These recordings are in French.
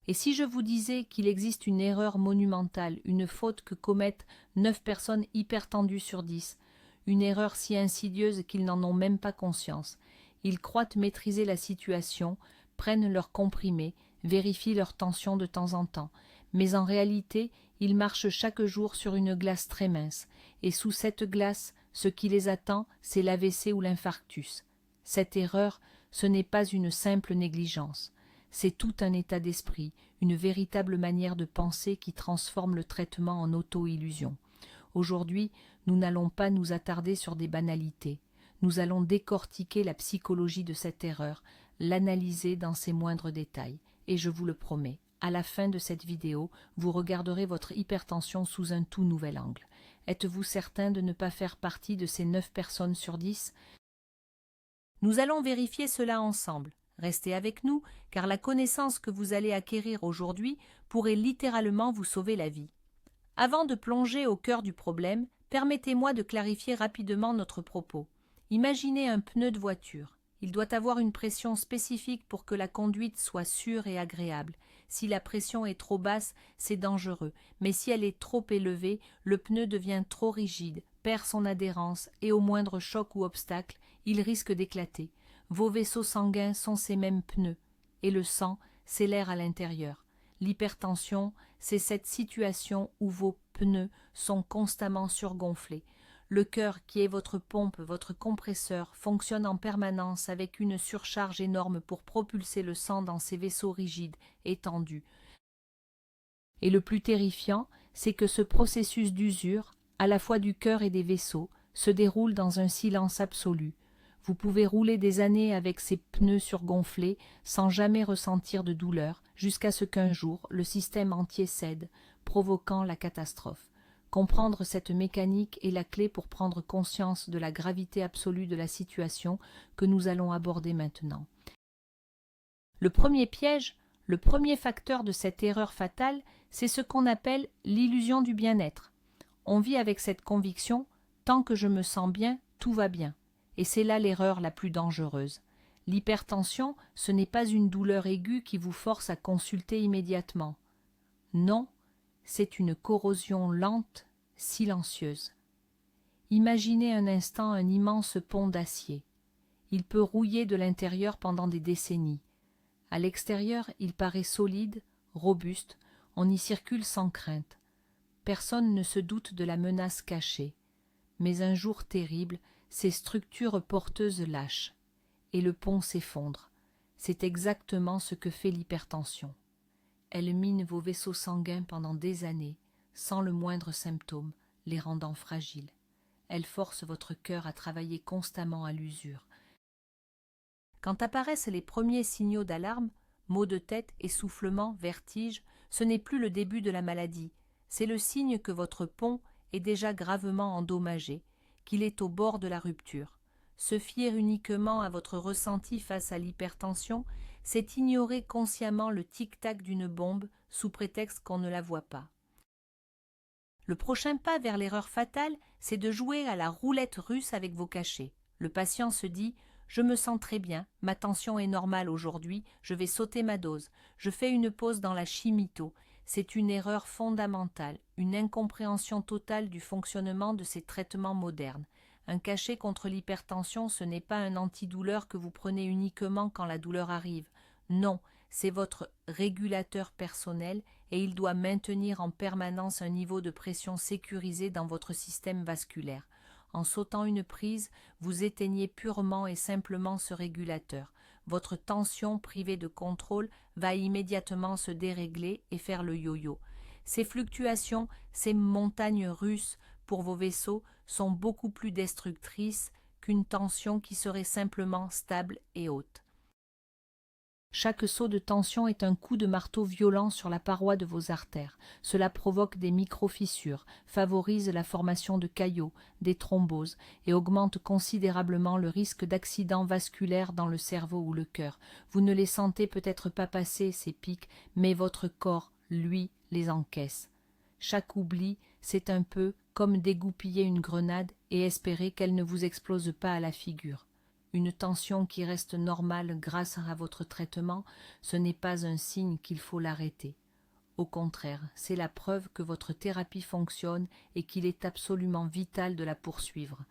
Et si je vous disais qu'il existe une erreur monumentale, une faute que commettent 9 personnes hypertendues sur 10, une erreur si insidieuse qu'ils n'en ont même pas conscience. Ils croient maîtriser la situation, prennent leurs comprimés, vérifient leur tension de temps en temps, mais en réalité, ils marchent chaque jour sur une glace très mince, et sous cette glace, ce qui les attend, c'est l'AVC ou l'infarctus. Cette erreur, ce n'est pas une simple négligence. C'est tout un état d'esprit, une véritable manière de penser qui transforme le traitement en auto-illusion. Aujourd'hui, nous n'allons pas nous attarder sur des banalités. Nous allons décortiquer la psychologie de cette erreur, l'analyser dans ses moindres détails. Et je vous le promets, à la fin de cette vidéo, vous regarderez votre hypertension sous un tout nouvel angle. Êtes-vous certain de ne pas faire partie de ces 9 personnes sur 10 ? Nous allons vérifier cela ensemble. Restez avec nous, car la connaissance que vous allez acquérir aujourd'hui pourrait littéralement vous sauver la vie. Avant de plonger au cœur du problème, permettez-moi de clarifier rapidement notre propos. Imaginez un pneu de voiture. Il doit avoir une pression spécifique pour que la conduite soit sûre et agréable. Si la pression est trop basse, c'est dangereux, mais si elle est trop élevée, le pneu devient trop rigide, perd son adhérence et au moindre choc ou obstacle, il risque d'éclater. Vos vaisseaux sanguins sont ces mêmes pneus, et le sang, c'est l'air à l'intérieur. L'hypertension, c'est cette situation où vos pneus sont constamment surgonflés. Le cœur, qui est votre pompe, votre compresseur, fonctionne en permanence avec une surcharge énorme pour propulser le sang dans ces vaisseaux rigides et tendus. Et le plus terrifiant, c'est que ce processus d'usure, à la fois du cœur et des vaisseaux, se déroule dans un silence absolu. Vous pouvez rouler des années avec ces pneus surgonflés sans jamais ressentir de douleur, jusqu'à ce qu'un jour le système entier cède, provoquant la catastrophe. Comprendre cette mécanique est la clé pour prendre conscience de la gravité absolue de la situation que nous allons aborder maintenant. Le premier piège, le premier facteur de cette erreur fatale, c'est ce qu'on appelle l'illusion du bien-être. On vit avec cette conviction « tant que je me sens bien, tout va bien ». Et c'est là l'erreur la plus dangereuse. L'hypertension, ce n'est pas une douleur aiguë qui vous force à consulter immédiatement. Non, c'est une corrosion lente, silencieuse. Imaginez un instant un immense pont d'acier. Il peut rouiller de l'intérieur pendant des décennies. À l'extérieur, il paraît solide, robuste, on y circule sans crainte. Personne ne se doute de la menace cachée. Mais un jour terrible, ces structures porteuses lâchent, et le pont s'effondre. C'est exactement ce que fait l'hypertension. Elle mine vos vaisseaux sanguins pendant des années, sans le moindre symptôme, les rendant fragiles. Elle force votre cœur à travailler constamment à l'usure. Quand apparaissent les premiers signaux d'alarme, maux de tête, essoufflement, vertige, ce n'est plus le début de la maladie, c'est le signe que votre pont est déjà gravement endommagé, qu'il est au bord de la rupture. Se fier uniquement à votre ressenti face à l'hypertension, c'est ignorer consciemment le tic-tac d'une bombe sous prétexte qu'on ne la voit pas. Le prochain pas vers l'erreur fatale, c'est de jouer à la roulette russe avec vos cachets. Le patient se dit « Je me sens très bien, ma tension est normale aujourd'hui, je vais sauter ma dose, je fais une pause dans la chimito ». C'est une erreur fondamentale, une incompréhension totale du fonctionnement de ces traitements modernes. Un cachet contre l'hypertension, ce n'est pas un antidouleur que vous prenez uniquement quand la douleur arrive. Non, c'est votre régulateur personnel et il doit maintenir en permanence un niveau de pression sécurisé dans votre système vasculaire. En sautant une prise, vous éteignez purement et simplement ce régulateur. Votre tension privée de contrôle va immédiatement se dérégler et faire le yo-yo. Ces fluctuations, ces montagnes russes pour vos vaisseaux sont beaucoup plus destructrices qu'une tension qui serait simplement stable et haute. Chaque saut de tension est un coup de marteau violent sur la paroi de vos artères. Cela provoque des micro-fissures, favorise la formation de caillots, des thromboses et augmente considérablement le risque d'accident vasculaire dans le cerveau ou le cœur. Vous ne les sentez peut-être pas passer, ces pics, mais votre corps, lui, les encaisse. Chaque oubli, c'est un peu comme dégoupiller une grenade et espérer qu'elle ne vous explose pas à la figure. Une tension qui reste normale grâce à votre traitement, ce n'est pas un signe qu'il faut l'arrêter. Au contraire, c'est la preuve que votre thérapie fonctionne et qu'il est absolument vital de la poursuivre.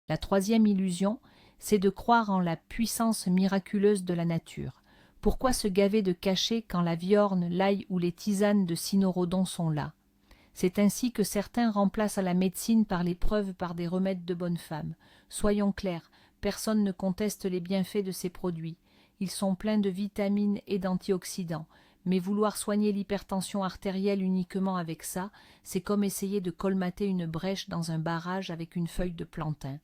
La troisième illusion, c'est de croire en la puissance miraculeuse de la nature. Pourquoi se gaver de cachets quand la viorne, l'ail ou les tisanes de cynorrhodon sont là? C'est ainsi que certains remplacent la médecine par les preuves par des remèdes de bonne femme. Soyons clairs, personne ne conteste les bienfaits de ces produits. Ils sont pleins de vitamines et d'antioxydants. Mais vouloir soigner l'hypertension artérielle uniquement avec ça, c'est comme essayer de colmater une brèche dans un barrage avec une feuille de plantain.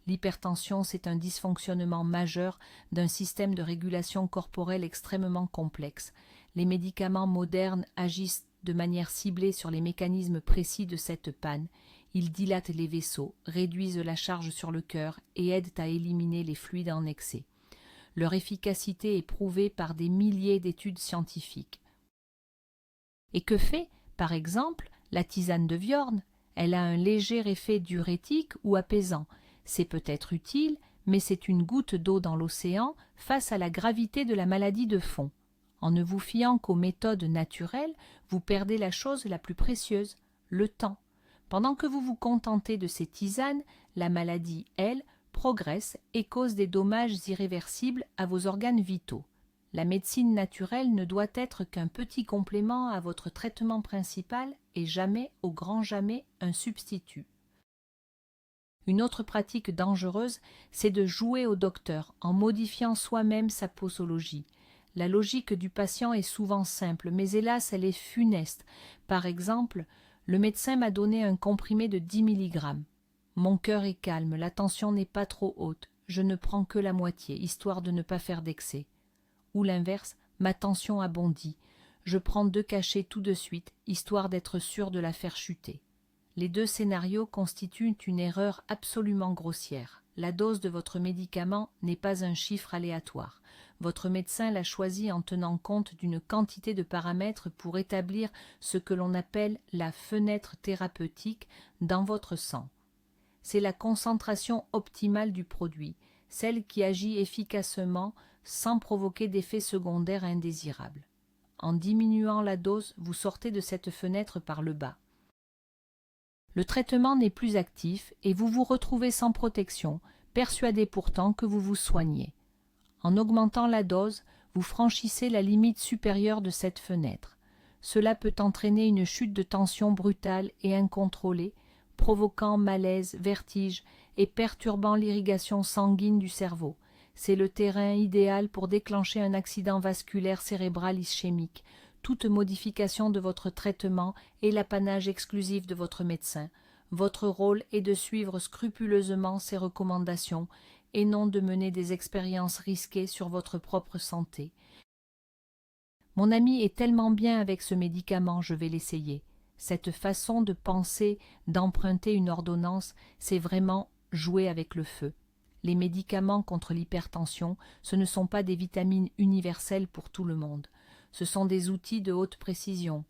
L'hypertension, c'est un dysfonctionnement majeur d'un système de régulation corporelle extrêmement complexe. Les médicaments modernes agissent de manière ciblée sur les mécanismes précis de cette panne. Ils dilatent les vaisseaux, réduisent la charge sur le cœur et aident à éliminer les fluides en excès. Leur efficacité est prouvée par des milliers d'études scientifiques. Et que fait, par exemple, la tisane de viorne? Elle a un léger effet diurétique ou apaisant. C'est peut-être utile, mais c'est une goutte d'eau dans l'océan face à la gravité de la maladie de fond. En ne vous fiant qu'aux méthodes naturelles, vous perdez la chose la plus précieuse, le temps. Pendant que vous vous contentez de ces tisanes, la maladie, elle, progresse et cause des dommages irréversibles à vos organes vitaux. La médecine naturelle ne doit être qu'un petit complément à votre traitement principal et jamais, au grand jamais, un substitut. Une autre pratique dangereuse, c'est de jouer au docteur en modifiant soi-même sa posologie. La logique du patient est souvent simple, mais hélas elle est funeste. Par exemple, le médecin m'a donné un comprimé de 10 mg. Mon cœur est calme, la tension n'est pas trop haute, je ne prends que la moitié, histoire de ne pas faire d'excès. Ou l'inverse, ma tension a bondi, je prends 2 cachets tout de suite, histoire d'être sûr de la faire chuter. Les deux scénarios constituent une erreur absolument grossière. La dose de votre médicament n'est pas un chiffre aléatoire. Votre médecin l'a choisi en tenant compte d'une quantité de paramètres pour établir ce que l'on appelle la fenêtre thérapeutique dans votre sang. C'est la concentration optimale du produit, celle qui agit efficacement sans provoquer d'effets secondaires indésirables. En diminuant la dose, vous sortez de cette fenêtre par le bas. Le traitement n'est plus actif et vous vous retrouvez sans protection, persuadé pourtant que vous vous soignez. En augmentant la dose, vous franchissez la limite supérieure de cette fenêtre. Cela peut entraîner une chute de tension brutale et incontrôlée, provoquant malaise, vertige et perturbant l'irrigation sanguine du cerveau. C'est le terrain idéal pour déclencher un accident vasculaire cérébral ischémique. Toute modification de votre traitement est l'apanage exclusif de votre médecin. Votre rôle est de suivre scrupuleusement ses recommandations et non de mener des expériences risquées sur votre propre santé. Mon ami est tellement bien avec ce médicament, je vais l'essayer. Cette façon de penser, d'emprunter une ordonnance, c'est vraiment jouer avec le feu. Les médicaments contre l'hypertension, ce ne sont pas des vitamines universelles pour tout le monde. Ce sont des outils de haute précision.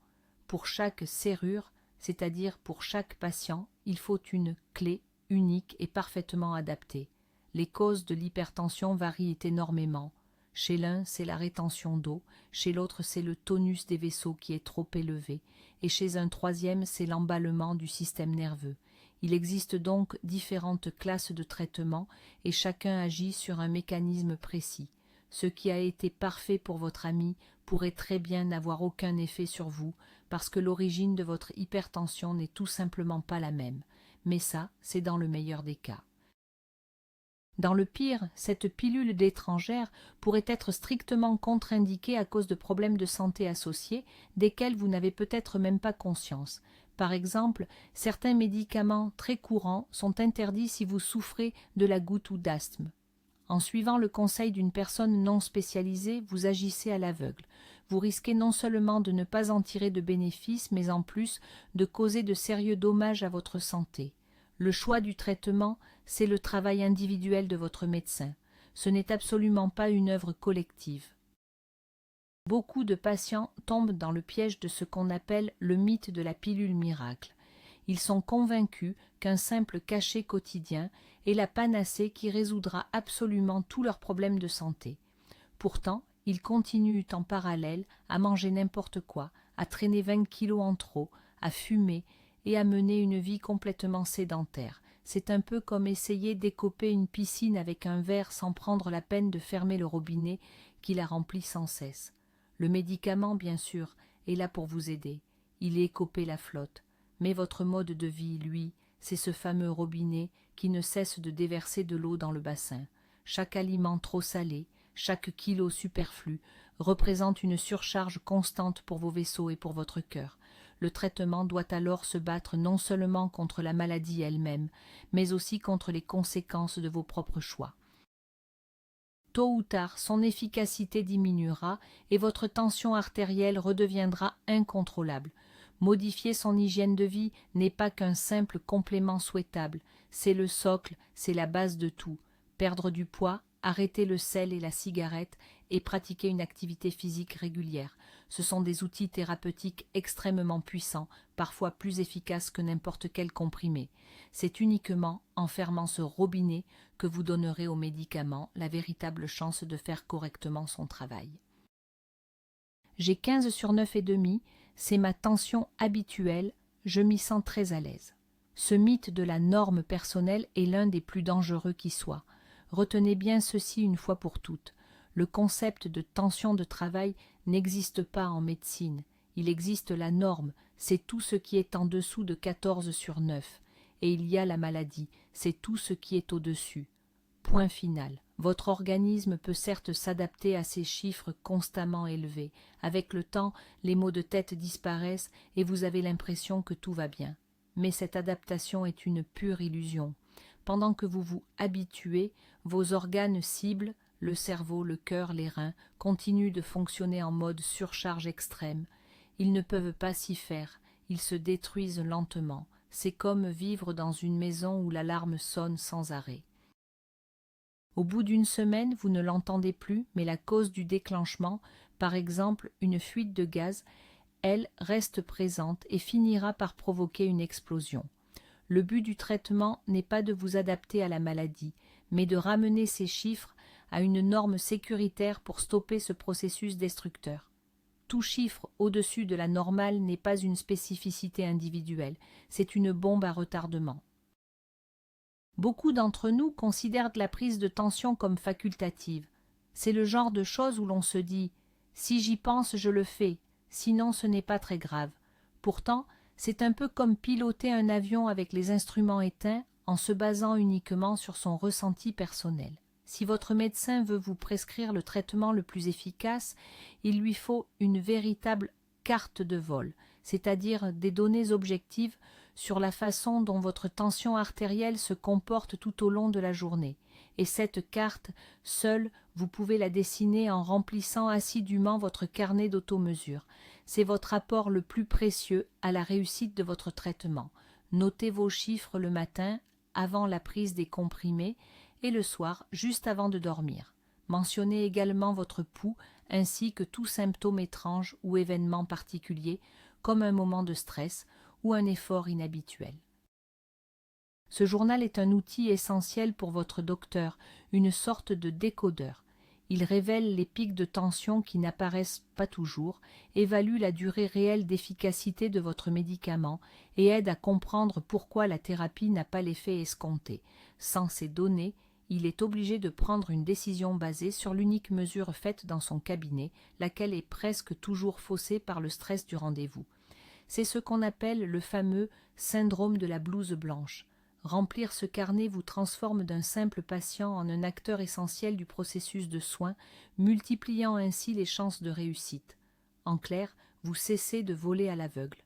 Pour chaque serrure, c'est-à-dire pour chaque patient, il faut une clé unique et parfaitement adaptée. Les causes de l'hypertension varient énormément. Chez l'un, c'est la rétention d'eau, chez l'autre, c'est le tonus des vaisseaux qui est trop élevé, et chez un troisième, c'est l'emballement du système nerveux. Il existe donc différentes classes de traitement et chacun agit sur un mécanisme précis. Ce qui a été parfait pour votre ami pourrait très bien n'avoir aucun effet sur vous parce que l'origine de votre hypertension n'est tout simplement pas la même. Mais ça, c'est dans le meilleur des cas. Dans le pire, cette pilule d'étrangère pourrait être strictement contre-indiquée à cause de problèmes de santé associés, desquels vous n'avez peut-être même pas conscience. Par exemple, certains médicaments très courants sont interdits si vous souffrez de la goutte ou d'asthme. En suivant le conseil d'une personne non spécialisée, vous agissez à l'aveugle. Vous risquez non seulement de ne pas en tirer de bénéfices, mais en plus de causer de sérieux dommages à votre santé. Le choix du traitement, c'est le travail individuel de votre médecin. Ce n'est absolument pas une œuvre collective. Beaucoup de patients tombent dans le piège de ce qu'on appelle le mythe de la pilule miracle. Ils sont convaincus qu'un simple cachet quotidien est la panacée qui résoudra absolument tous leurs problèmes de santé. Pourtant, ils continuent en parallèle à manger n'importe quoi, à traîner 20 kilos en trop, à fumer et à mener une vie complètement sédentaire. C'est un peu comme essayer d'écoper une piscine avec un verre sans prendre la peine de fermer le robinet qui la remplit sans cesse. Le médicament, bien sûr, est là pour vous aider. Il écope la flotte. Mais votre mode de vie, lui, c'est ce fameux robinet qui ne cesse de déverser de l'eau dans le bassin. Chaque aliment trop salé, chaque kilo superflu, représente une surcharge constante pour vos vaisseaux et pour votre cœur. Le traitement doit alors se battre non seulement contre la maladie elle-même, mais aussi contre les conséquences de vos propres choix. Tôt ou tard, son efficacité diminuera et votre tension artérielle redeviendra incontrôlable. Modifier son hygiène de vie n'est pas qu'un simple complément souhaitable, c'est le socle, c'est la base de tout. Perdre du poids, arrêter le sel et la cigarette et pratiquer une activité physique régulière. Ce sont des outils thérapeutiques extrêmement puissants, parfois plus efficaces que n'importe quel comprimé. C'est uniquement en fermant ce robinet que vous donnerez au médicament la véritable chance de faire correctement son travail. J'ai 15 sur 9,5, c'est ma tension habituelle, je m'y sens très à l'aise. Ce mythe de la norme personnelle est l'un des plus dangereux qui soit. Retenez bien ceci une fois pour toutes. Le concept de tension de travail n'existe pas en médecine. Il existe la norme, c'est tout ce qui est en dessous de 14 sur 9. Et il y a la maladie, c'est tout ce qui est au-dessus. Point final. Votre organisme peut certes s'adapter à ces chiffres constamment élevés. Avec le temps, les maux de tête disparaissent et vous avez l'impression que tout va bien. Mais cette adaptation est une pure illusion. Pendant que vous vous habituez, vos organes cibles, le cerveau, le cœur, les reins, continuent de fonctionner en mode surcharge extrême. Ils ne peuvent pas s'y faire, ils se détruisent lentement. C'est comme vivre dans une maison où l'alarme sonne sans arrêt. Au bout d'une semaine, vous ne l'entendez plus, mais la cause du déclenchement, par exemple une fuite de gaz, elle reste présente et finira par provoquer une explosion. Le but du traitement n'est pas de vous adapter à la maladie, mais de ramener ces chiffres à une norme sécuritaire pour stopper ce processus destructeur. Tout chiffre au-dessus de la normale n'est pas une spécificité individuelle, c'est une bombe à retardement. Beaucoup d'entre nous considèrent la prise de tension comme facultative. C'est le genre de choses où l'on se dit « si j'y pense, je le fais, sinon ce n'est pas très grave ». Pourtant, c'est un peu comme piloter un avion avec les instruments éteints en se basant uniquement sur son ressenti personnel. Si votre médecin veut vous prescrire le traitement le plus efficace, il lui faut une véritable carte de vol, c'est-à-dire des données objectives sur la façon dont votre tension artérielle se comporte tout au long de la journée. Et cette carte, seule, vous pouvez la dessiner en remplissant assidûment votre carnet d'automesure. C'est votre apport le plus précieux à la réussite de votre traitement. Notez vos chiffres le matin, avant la prise des comprimés, et le soir, juste avant de dormir. Mentionnez également votre pouls, ainsi que tout symptôme étrange ou événement particulier, comme un moment de stress ou un effort inhabituel. Ce journal est un outil essentiel pour votre docteur, une sorte de décodeur. Il révèle les pics de tension qui n'apparaissent pas toujours, évalue la durée réelle d'efficacité de votre médicament et aide à comprendre pourquoi la thérapie n'a pas l'effet escompté. Sans ces données, il est obligé de prendre une décision basée sur l'unique mesure faite dans son cabinet, laquelle est presque toujours faussée par le stress du rendez-vous. C'est ce qu'on appelle le fameux syndrome de la blouse blanche. Remplir ce carnet vous transforme d'un simple patient en un acteur essentiel du processus de soins, multipliant ainsi les chances de réussite. En clair, vous cessez de voler à l'aveugle.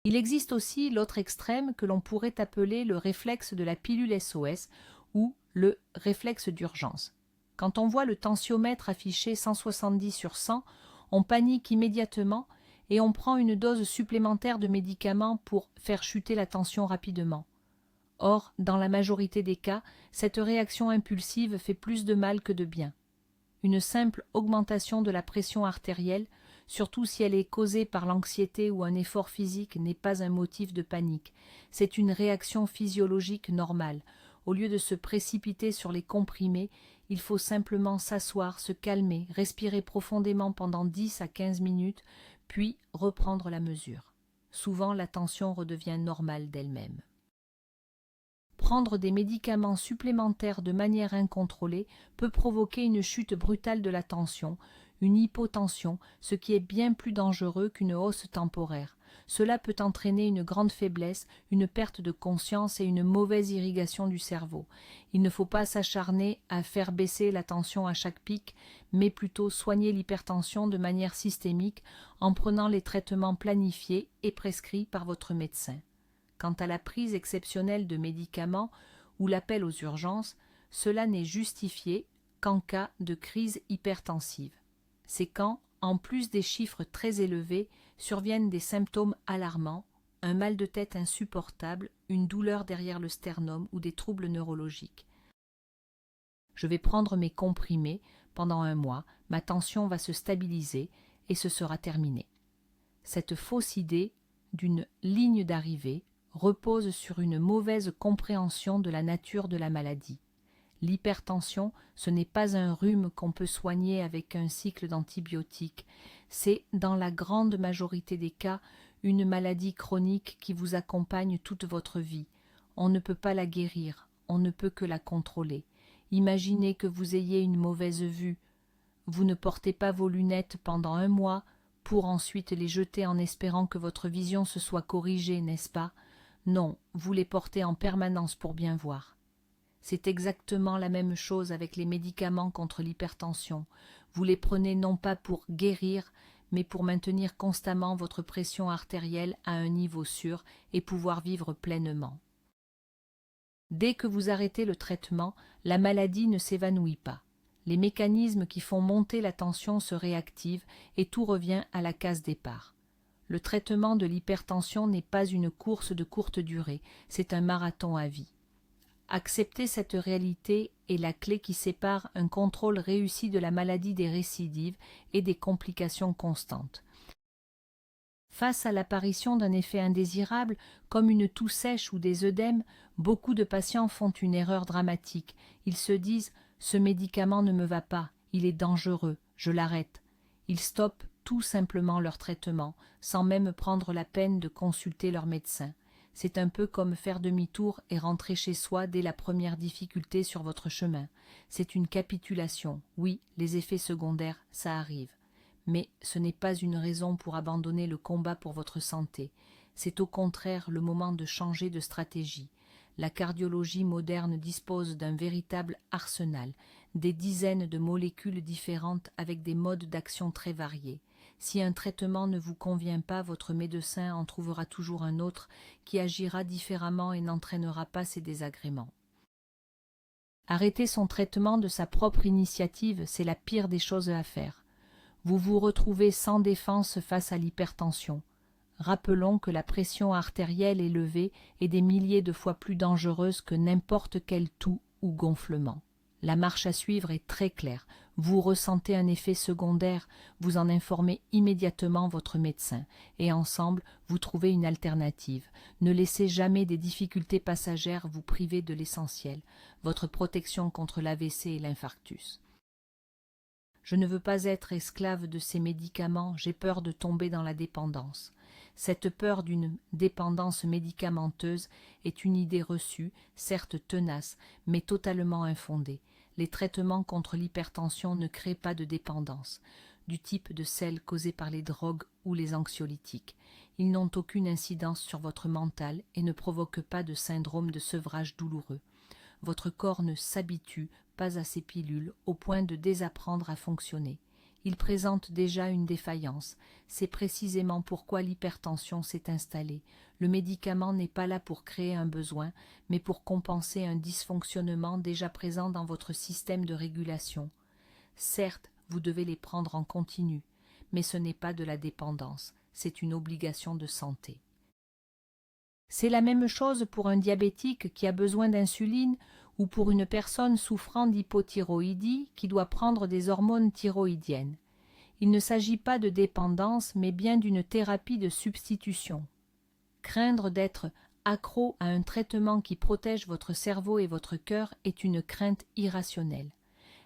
Il existe aussi l'autre extrême que l'on pourrait appeler le réflexe de la pilule SOS ou le réflexe d'urgence. Quand on voit le tensiomètre affiché 170 sur 100, on panique immédiatement et on prend une dose supplémentaire de médicaments pour faire chuter la tension rapidement. Or, dans la majorité des cas, cette réaction impulsive fait plus de mal que de bien. Une simple augmentation de la pression artérielle surtout si elle est causée par l'anxiété ou un effort physique, n'est pas un motif de panique. C'est une réaction physiologique normale. Au lieu de se précipiter sur les comprimés, il faut simplement s'asseoir, se calmer, respirer profondément pendant 10 à 15 minutes, puis reprendre la mesure. Souvent, la tension redevient normale d'elle-même. Prendre des médicaments supplémentaires de manière incontrôlée peut provoquer une chute brutale de la tension, une hypotension, ce qui est bien plus dangereux qu'une hausse temporaire. Cela peut entraîner une grande faiblesse, une perte de conscience et une mauvaise irrigation du cerveau. Il ne faut pas s'acharner à faire baisser la tension à chaque pic, mais plutôt soigner l'hypertension de manière systémique en prenant les traitements planifiés et prescrits par votre médecin. Quant à la prise exceptionnelle de médicaments ou l'appel aux urgences, cela n'est justifié qu'en cas de crise hypertensive. C'est quand, en plus des chiffres très élevés, surviennent des symptômes alarmants, un mal de tête insupportable, une douleur derrière le sternum ou des troubles neurologiques. Je vais prendre mes comprimés pendant 1 mois, ma tension va se stabiliser et ce sera terminé. Cette fausse idée d'une ligne d'arrivée repose sur une mauvaise compréhension de la nature de la maladie. L'hypertension, ce n'est pas un rhume qu'on peut soigner avec un cycle d'antibiotiques, c'est, dans la grande majorité des cas, une maladie chronique qui vous accompagne toute votre vie. On ne peut pas la guérir, on ne peut que la contrôler. Imaginez que vous ayez une mauvaise vue. Vous ne portez pas vos lunettes pendant 1 mois pour ensuite les jeter en espérant que votre vision se soit corrigée, n'est-ce pas ? Non, vous les portez en permanence pour bien voir. C'est exactement la même chose avec les médicaments contre l'hypertension. Vous les prenez non pas pour guérir, mais pour maintenir constamment votre pression artérielle à un niveau sûr et pouvoir vivre pleinement. Dès que vous arrêtez le traitement, la maladie ne s'évanouit pas. Les mécanismes qui font monter la tension se réactivent et tout revient à la case départ. Le traitement de l'hypertension n'est pas une course de courte durée, c'est un marathon à vie. Accepter cette réalité est la clé qui sépare un contrôle réussi de la maladie des récidives et des complications constantes. Face à l'apparition d'un effet indésirable, comme une toux sèche ou des œdèmes, beaucoup de patients font une erreur dramatique. Ils se disent « ce médicament ne me va pas, il est dangereux, je l'arrête ». Ils stoppent tout simplement leur traitement, sans même prendre la peine de consulter leur médecin. C'est un peu comme faire demi-tour et rentrer chez soi dès la première difficulté sur votre chemin. C'est une capitulation. Oui, les effets secondaires, ça arrive. Mais ce n'est pas une raison pour abandonner le combat pour votre santé. C'est au contraire le moment de changer de stratégie. La cardiologie moderne dispose d'un véritable arsenal, des dizaines de molécules différentes avec des modes d'action très variés. Si un traitement ne vous convient pas, votre médecin en trouvera toujours un autre qui agira différemment et n'entraînera pas ces désagréments. Arrêter son traitement de sa propre initiative, c'est la pire des choses à faire. Vous vous retrouvez sans défense face à l'hypertension. Rappelons que la pression artérielle élevée est des milliers de fois plus dangereuse que n'importe quelle toux ou gonflement. La marche à suivre est très claire. Vous ressentez un effet secondaire, vous en informez immédiatement votre médecin et ensemble, vous trouvez une alternative. Ne laissez jamais des difficultés passagères vous priver de l'essentiel, votre protection contre l'AVC et l'infarctus. Je ne veux pas être esclave de ces médicaments, j'ai peur de tomber dans la dépendance. Cette peur d'une dépendance médicamenteuse est une idée reçue, certes tenace, mais totalement infondée. Les traitements contre l'hypertension ne créent pas de dépendance, du type de celle causée par les drogues ou les anxiolytiques. Ils n'ont aucune incidence sur votre mental et ne provoquent pas de syndrome de sevrage douloureux. Votre corps ne s'habitue pas à ces pilules au point de désapprendre à fonctionner. Il présente déjà une défaillance. C'est précisément pourquoi l'hypertension s'est installée. Le médicament n'est pas là pour créer un besoin, mais pour compenser un dysfonctionnement déjà présent dans votre système de régulation. Certes, vous devez les prendre en continu, mais ce n'est pas de la dépendance, c'est une obligation de santé. C'est la même chose pour un diabétique qui a besoin d'insuline ou pour une personne souffrant d'hypothyroïdie qui doit prendre des hormones thyroïdiennes. Il ne s'agit pas de dépendance, mais bien d'une thérapie de substitution. Craindre d'être accro à un traitement qui protège votre cerveau et votre cœur est une crainte irrationnelle.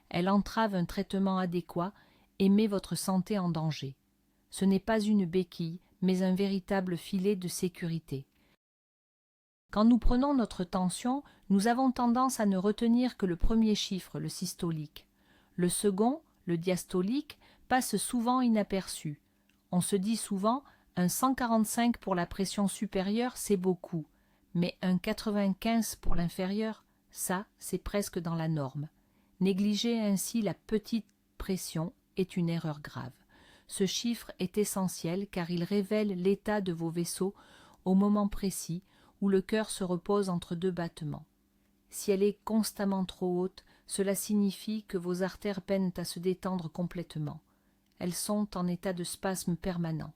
Elle entrave un traitement adéquat et met votre santé en danger. Ce n'est pas une béquille, mais un véritable filet de sécurité. Quand nous prenons notre tension, nous avons tendance à ne retenir que le premier chiffre, le systolique. Le second, le diastolique, passe souvent inaperçu. On se dit souvent « un 145 pour la pression supérieure, c'est beaucoup », mais un 95 pour l'inférieure, ça, c'est presque dans la norme. Négliger ainsi la petite pression est une erreur grave. Ce chiffre est essentiel car il révèle l'état de vos vaisseaux au moment précis où le cœur se repose entre deux battements. Si elle est constamment trop haute, cela signifie que vos artères peinent à se détendre complètement. Elles sont en état de spasme permanent.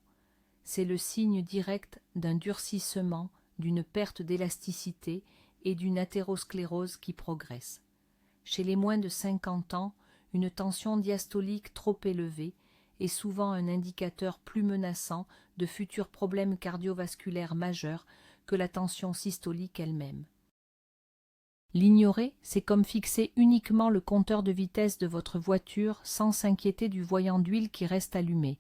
C'est le signe direct d'un durcissement, d'une perte d'élasticité et d'une athérosclérose qui progresse. Chez les moins de 50 ans, une tension diastolique trop élevée est souvent un indicateur plus menaçant de futurs problèmes cardiovasculaires majeurs que la tension systolique elle-même. L'ignorer, c'est comme fixer uniquement le compteur de vitesse de votre voiture sans s'inquiéter du voyant d'huile qui reste allumé.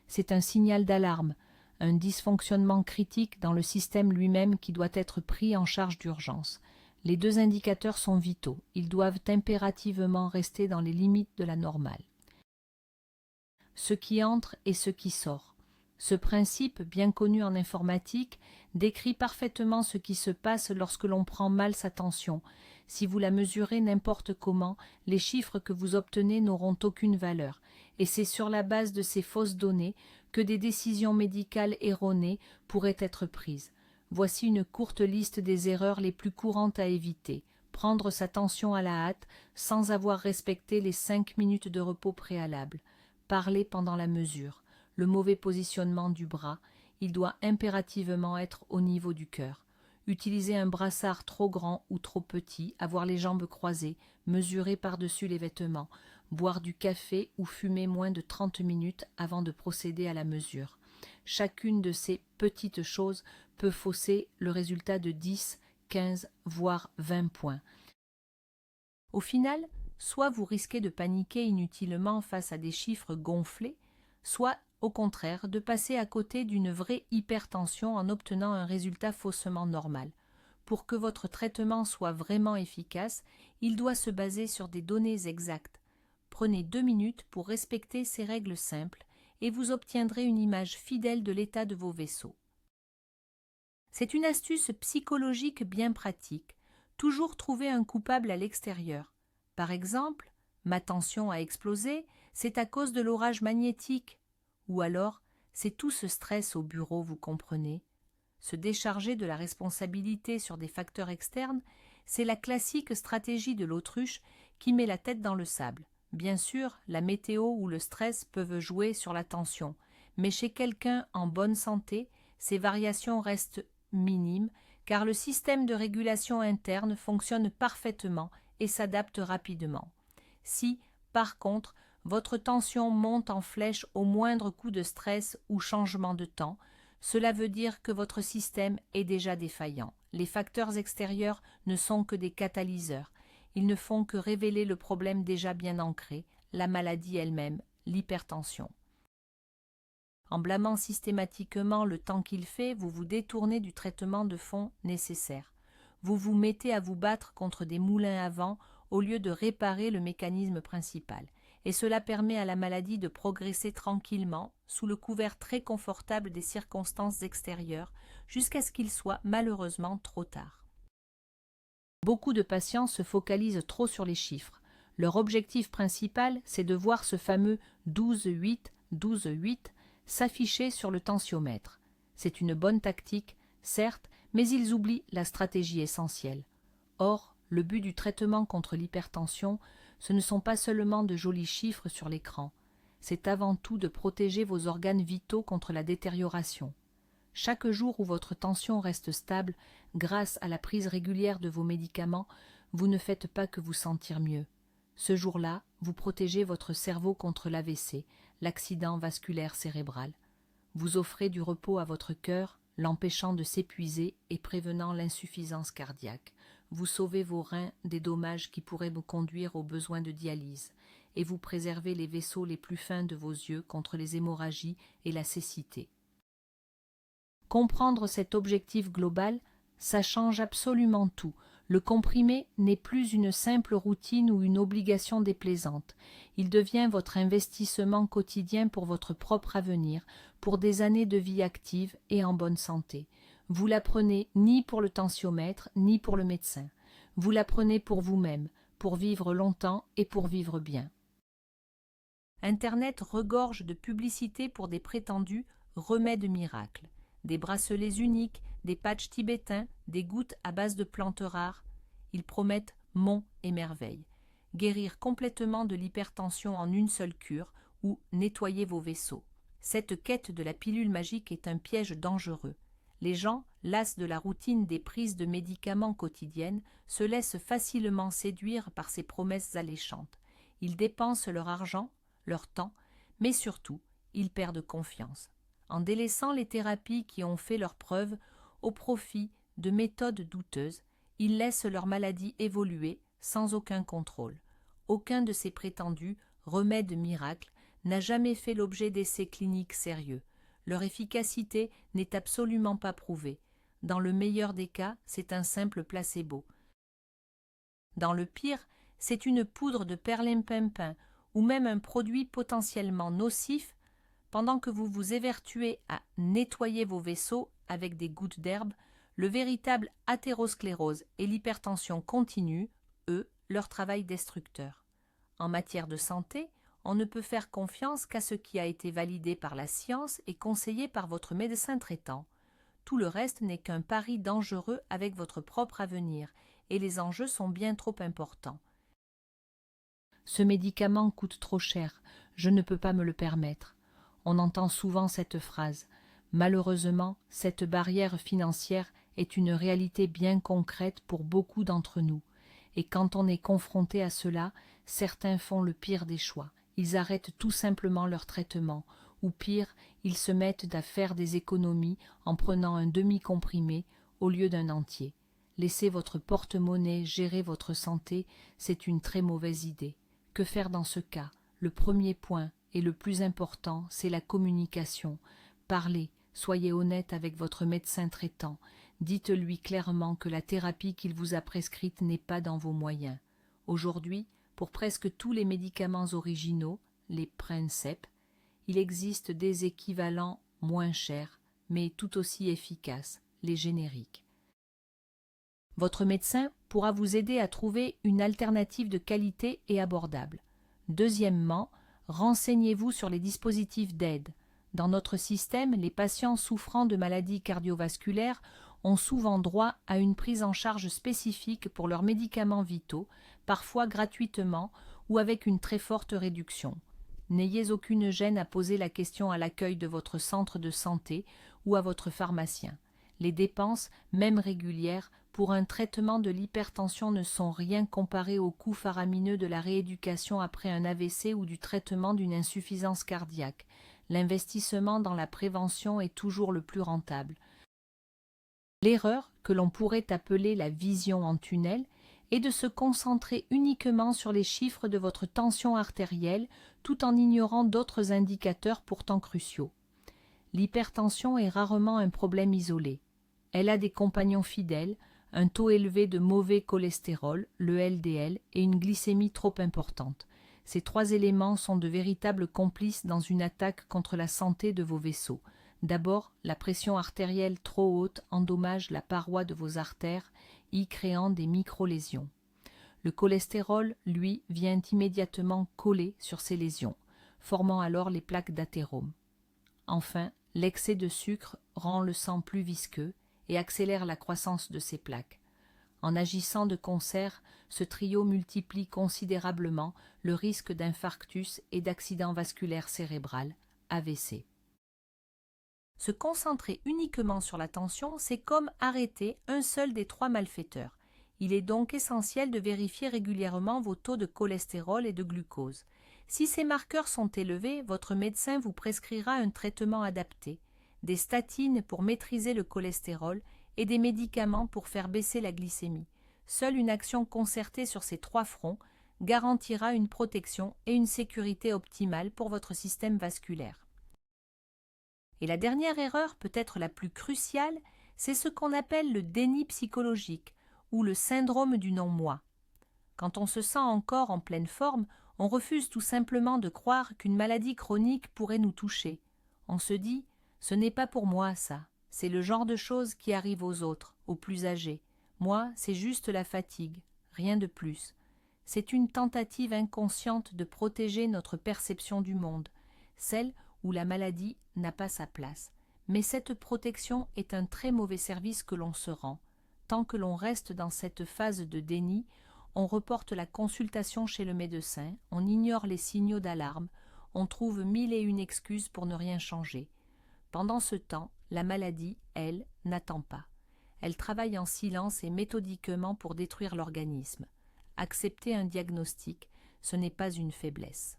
C'est un signal d'alarme, un dysfonctionnement critique dans le système lui-même qui doit être pris en charge d'urgence. Les deux indicateurs sont vitaux, ils doivent impérativement rester dans les limites de la normale. Ce qui entre et ce qui sort. Ce principe, bien connu en informatique, décrit parfaitement ce qui se passe lorsque l'on prend mal sa tension. Si vous la mesurez n'importe comment, les chiffres que vous obtenez n'auront aucune valeur, et c'est sur la base de ces fausses données que des décisions médicales erronées pourraient être prises. Voici une courte liste des erreurs les plus courantes à éviter. Prendre sa tension à la hâte sans avoir respecté les 5 minutes de repos préalables. Parler pendant la mesure. Le mauvais positionnement du bras, il doit impérativement être au niveau du cœur. Utiliser un brassard trop grand ou trop petit, avoir les jambes croisées, mesurer par-dessus les vêtements, boire du café ou fumer moins de 30 minutes avant de procéder à la mesure. Chacune de ces petites choses peut fausser le résultat de 10, 15, voire 20 points. Au final, soit vous risquez de paniquer inutilement face à des chiffres gonflés, soit au contraire de passer à côté d'une vraie hypertension en obtenant un résultat faussement normal. Pour que votre traitement soit vraiment efficace, il doit se baser sur des données exactes. Prenez 2 minutes pour respecter ces règles simples et vous obtiendrez une image fidèle de l'état de vos vaisseaux. C'est une astuce psychologique bien pratique. Toujours trouver un coupable à l'extérieur. Par exemple, ma tension a explosé, c'est à cause de l'orage magnétique. Ou alors, c'est tout ce stress au bureau, vous comprenez. Se décharger de la responsabilité sur des facteurs externes, c'est la classique stratégie de l'autruche qui met la tête dans le sable. Bien sûr, la météo ou le stress peuvent jouer sur la tension, mais chez quelqu'un en bonne santé, ces variations restent minimes car le système de régulation interne fonctionne parfaitement et s'adapte rapidement. Si, par contre, votre tension monte en flèche au moindre coup de stress ou changement de temps, cela veut dire que votre système est déjà défaillant. Les facteurs extérieurs ne sont que des catalyseurs. Ils ne font que révéler le problème déjà bien ancré, la maladie elle-même, l'hypertension. En blâmant systématiquement le temps qu'il fait, vous vous détournez du traitement de fond nécessaire. Vous vous mettez à vous battre contre des moulins à vent au lieu de réparer le mécanisme principal. Et cela permet à la maladie de progresser tranquillement, sous le couvert très confortable des circonstances extérieures, jusqu'à ce qu'il soit malheureusement trop tard. Beaucoup de patients se focalisent trop sur les chiffres. Leur objectif principal, c'est de voir ce fameux 12-8, 12-8 s'afficher sur le tensiomètre. C'est une bonne tactique, certes, mais ils oublient la stratégie essentielle. Or, le but du traitement contre l'hypertension, ce ne sont pas seulement de jolis chiffres sur l'écran, c'est avant tout de protéger vos organes vitaux contre la détérioration. Chaque jour où votre tension reste stable, grâce à la prise régulière de vos médicaments, vous ne faites pas que vous sentir mieux. Ce jour-là, vous protégez votre cerveau contre l'AVC, l'accident vasculaire cérébral. Vous offrez du repos à votre cœur, l'empêchant de s'épuiser et prévenant l'insuffisance cardiaque. Vous sauvez vos reins des dommages qui pourraient vous conduire aux besoins de dialyse, et vous préservez les vaisseaux les plus fins de vos yeux contre les hémorragies et la cécité. Comprendre cet objectif global, ça change absolument tout. Le comprimé n'est plus une simple routine ou une obligation déplaisante. Il devient votre investissement quotidien pour votre propre avenir, pour des années de vie active et en bonne santé. Vous l'apprenez ni pour le tensiomètre, ni pour le médecin. Vous l'apprenez pour vous-même, pour vivre longtemps et pour vivre bien. Internet regorge de publicités pour des prétendus remèdes miracles. Des bracelets uniques, des patchs tibétains, des gouttes à base de plantes rares. Ils promettent monts et merveilles. Guérir complètement de l'hypertension en une seule cure ou nettoyer vos vaisseaux. Cette quête de la pilule magique est un piège dangereux. Les gens, las de la routine des prises de médicaments quotidiennes, se laissent facilement séduire par ces promesses alléchantes. Ils dépensent leur argent, leur temps, mais surtout, ils perdent confiance, en délaissant les thérapies qui ont fait leurs preuves au profit de méthodes douteuses. Ils laissent leur maladie évoluer sans aucun contrôle. Aucun de ces prétendus remèdes miracles n'a jamais fait l'objet d'essais cliniques sérieux. Leur efficacité n'est absolument pas prouvée. Dans le meilleur des cas, c'est un simple placebo. Dans le pire, c'est une poudre de perlimpinpin ou même un produit potentiellement nocif. Pendant que vous vous évertuez à nettoyer vos vaisseaux avec des gouttes d'herbe, le véritable athérosclérose et l'hypertension continue, eux, leur travail destructeur. En matière de santé, on ne peut faire confiance qu'à ce qui a été validé par la science et conseillé par votre médecin traitant. Tout le reste n'est qu'un pari dangereux avec votre propre avenir, et les enjeux sont bien trop importants. Ce médicament coûte trop cher, je ne peux pas me le permettre. On entend souvent cette phrase. Malheureusement, cette barrière financière est une réalité bien concrète pour beaucoup d'entre nous. Et quand on est confronté à cela, certains font le pire des choix. Ils arrêtent tout simplement leur traitement, ou pire, ils se mettent à faire des économies en prenant un demi-comprimé au lieu d'un entier. Laisser votre porte-monnaie gérer votre santé, c'est une très mauvaise idée. Que faire dans ce cas? Le premier point, et le plus important, c'est la communication. Parlez, soyez honnête avec votre médecin traitant. Dites-lui clairement que la thérapie qu'il vous a prescrite n'est pas dans vos moyens. Aujourd'hui, pour presque tous les médicaments originaux, les princeps, il existe des équivalents moins chers, mais tout aussi efficaces, les génériques. Votre médecin pourra vous aider à trouver une alternative de qualité et abordable. Deuxièmement, renseignez-vous sur les dispositifs d'aide. Dans notre système, les patients souffrant de maladies cardiovasculaires ont souvent droit à une prise en charge spécifique pour leurs médicaments vitaux, parfois gratuitement ou avec une très forte réduction. N'ayez aucune gêne à poser la question à l'accueil de votre centre de santé ou à votre pharmacien. Les dépenses, même régulières, pour un traitement de l'hypertension ne sont rien comparées aux coûts faramineux de la rééducation après un AVC ou du traitement d'une insuffisance cardiaque. L'investissement dans la prévention est toujours le plus rentable. L'erreur, que l'on pourrait appeler la vision en tunnel, est de se concentrer uniquement sur les chiffres de votre tension artérielle tout en ignorant d'autres indicateurs pourtant cruciaux. L'hypertension est rarement un problème isolé. Elle a des compagnons fidèles, un taux élevé de mauvais cholestérol, le LDL, et une glycémie trop importante. Ces trois éléments sont de véritables complices dans une attaque contre la santé de vos vaisseaux. D'abord, la pression artérielle trop haute endommage la paroi de vos artères, y créant des micro-lésions. Le cholestérol, lui, vient immédiatement coller sur ces lésions, formant alors les plaques d'athérome. Enfin, l'excès de sucre rend le sang plus visqueux et accélère la croissance de ces plaques. En agissant de concert, ce trio multiplie considérablement le risque d'infarctus et d'accident vasculaire cérébral, AVC. Se concentrer uniquement sur la tension, c'est comme arrêter un seul des trois malfaiteurs. Il est donc essentiel de vérifier régulièrement vos taux de cholestérol et de glucose. Si ces marqueurs sont élevés, votre médecin vous prescrira un traitement adapté, des statines pour maîtriser le cholestérol et des médicaments pour faire baisser la glycémie. Seule une action concertée sur ces 3 fronts garantira une protection et une sécurité optimale pour votre système vasculaire. Et la dernière erreur, peut-être la plus cruciale, c'est ce qu'on appelle le déni psychologique ou le syndrome du non-moi. Quand on se sent encore en pleine forme, on refuse tout simplement de croire qu'une maladie chronique pourrait nous toucher. On se dit « ce n'est pas pour moi ça, c'est le genre de choses qui arrivent aux autres, aux plus âgés. Moi, c'est juste la fatigue, rien de plus. » C'est une tentative inconsciente de protéger notre perception du monde, celle où la maladie n'a pas sa place. Mais cette protection est un très mauvais service que l'on se rend. Tant que l'on reste dans cette phase de déni, on reporte la consultation chez le médecin, on ignore les signaux d'alarme, on trouve 1001 excuses pour ne rien changer. Pendant ce temps, la maladie, elle, n'attend pas. Elle travaille en silence et méthodiquement pour détruire l'organisme. Accepter un diagnostic, ce n'est pas une faiblesse.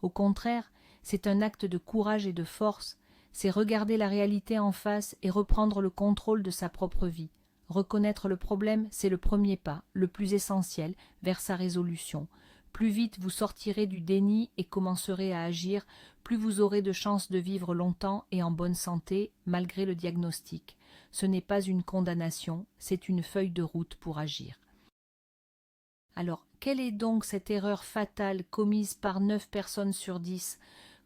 Au contraire, c'est un acte de courage et de force, c'est regarder la réalité en face et reprendre le contrôle de sa propre vie. Reconnaître le problème, c'est le premier pas, le plus essentiel, vers sa résolution. Plus vite vous sortirez du déni et commencerez à agir, plus vous aurez de chances de vivre longtemps et en bonne santé, malgré le diagnostic. Ce n'est pas une condamnation, c'est une feuille de route pour agir. Alors, quelle est donc cette erreur fatale commise par 9 personnes sur 10 ?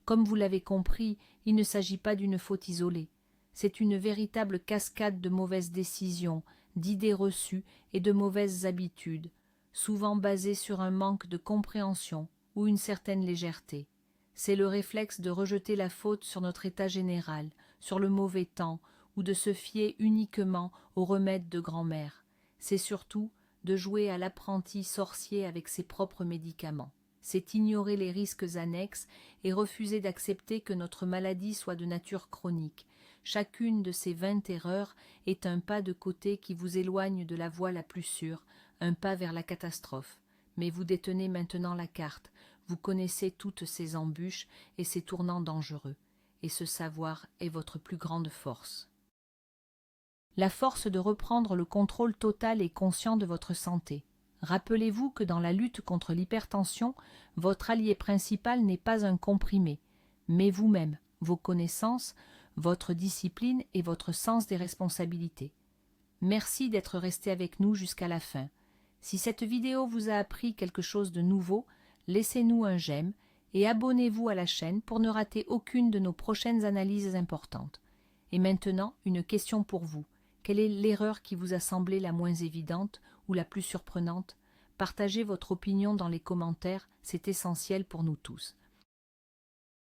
Comme vous l'avez compris, il ne s'agit pas d'une faute isolée. C'est une véritable cascade de mauvaises décisions, d'idées reçues et de mauvaises habitudes, souvent basées sur un manque de compréhension ou une certaine légèreté. C'est le réflexe de rejeter la faute sur notre état général, sur le mauvais temps, ou de se fier uniquement aux remèdes de grand-mère. C'est surtout de jouer à l'apprenti sorcier avec ses propres médicaments. C'est ignorer les risques annexes et refuser d'accepter que notre maladie soit de nature chronique. Chacune de ces 20 erreurs est un pas de côté qui vous éloigne de la voie la plus sûre, un pas vers la catastrophe. Mais vous détenez maintenant la carte, vous connaissez toutes ces embûches et ces tournants dangereux, et ce savoir est votre plus grande force. La force de reprendre le contrôle total et conscient de votre santé. Rappelez-vous que dans la lutte contre l'hypertension, votre allié principal n'est pas un comprimé, mais vous-même, vos connaissances, votre discipline et votre sens des responsabilités. Merci d'être resté avec nous jusqu'à la fin. Si cette vidéo vous a appris quelque chose de nouveau, laissez-nous un j'aime et abonnez-vous à la chaîne pour ne rater aucune de nos prochaines analyses importantes. Et maintenant, une question pour vous. Quelle est l'erreur qui vous a semblé la moins évidente ou la plus surprenante? Partagez votre opinion dans les commentaires, c'est essentiel pour nous tous.